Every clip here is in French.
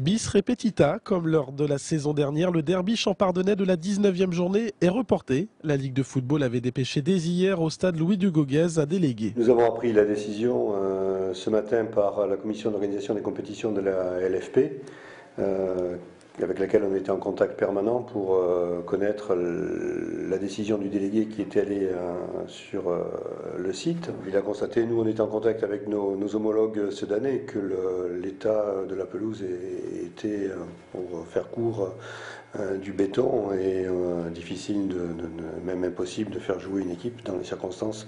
Bis repetita, comme lors de la saison dernière, le derby champardonnais de la 19e journée est reporté. La Ligue de football avait dépêché dès hier au stade Louis-Dugoguez un délégué. Nous avons appris la décision ce matin par la commission d'organisation des compétitions de la LFP, avec laquelle on était en contact permanent pour connaître la décision du délégué qui était allé sur le site. Il a constaté, nous on était en contact avec nos homologues sudanais, que l'état de la pelouse était, pour faire court, du béton et difficile, même impossible de faire jouer une équipe dans les circonstances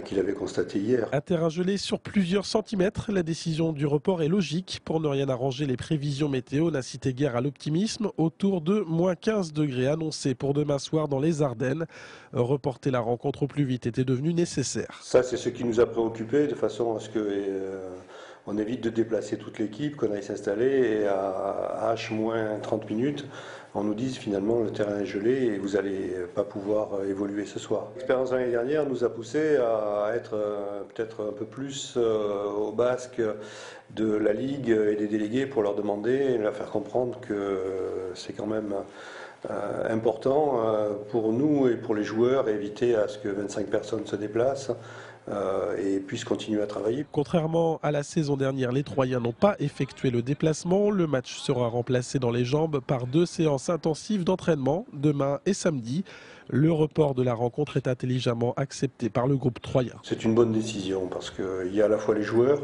qu'il avait constatées hier. Un terrain gelé sur plusieurs centimètres, la décision du report est logique. Pour ne rien arranger, les prévisions météo n'incitaient guère à l'optimisme. Autour de moins 15 degrés annoncés pour demain soir dans les Ardennes. Reporter la rencontre au plus vite était devenu nécessaire. Ça, c'est ce qui nous a préoccupés, de façon à ce que on évite de déplacer toute l'équipe, qu'on aille s'installer et à H-30 minutes, on nous dise finalement le terrain est gelé et vous n'allez pas pouvoir évoluer ce soir. L'expérience de l'année dernière nous a poussé à être peut-être un peu plus au basque de la Ligue et des délégués pour leur demander et leur faire comprendre que c'est quand même important pour nous et pour les joueurs, éviter à ce que 25 personnes se déplacent et puissent continuer à travailler. Contrairement à la saison dernière, les Troyens n'ont pas effectué le déplacement. Le match sera remplacé dans les jambes par 2 séances intensives d'entraînement, demain et samedi. Le report de la rencontre est intelligemment accepté par le groupe troyen. C'est une bonne décision parce qu'il y a à la fois les joueurs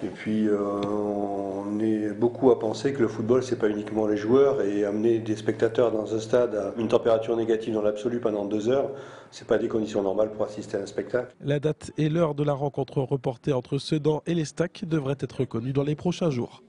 et puis on est beaucoup à penser que le football c'est pas uniquement les joueurs, et amener des spectateurs dans un stade à une température négative dans l'absolu pendant 2 heures, c'est pas des conditions normales pour assister à un spectacle. La date et l'heure de la rencontre reportée entre Sedan et l'Estac devraient être connues dans les prochains jours.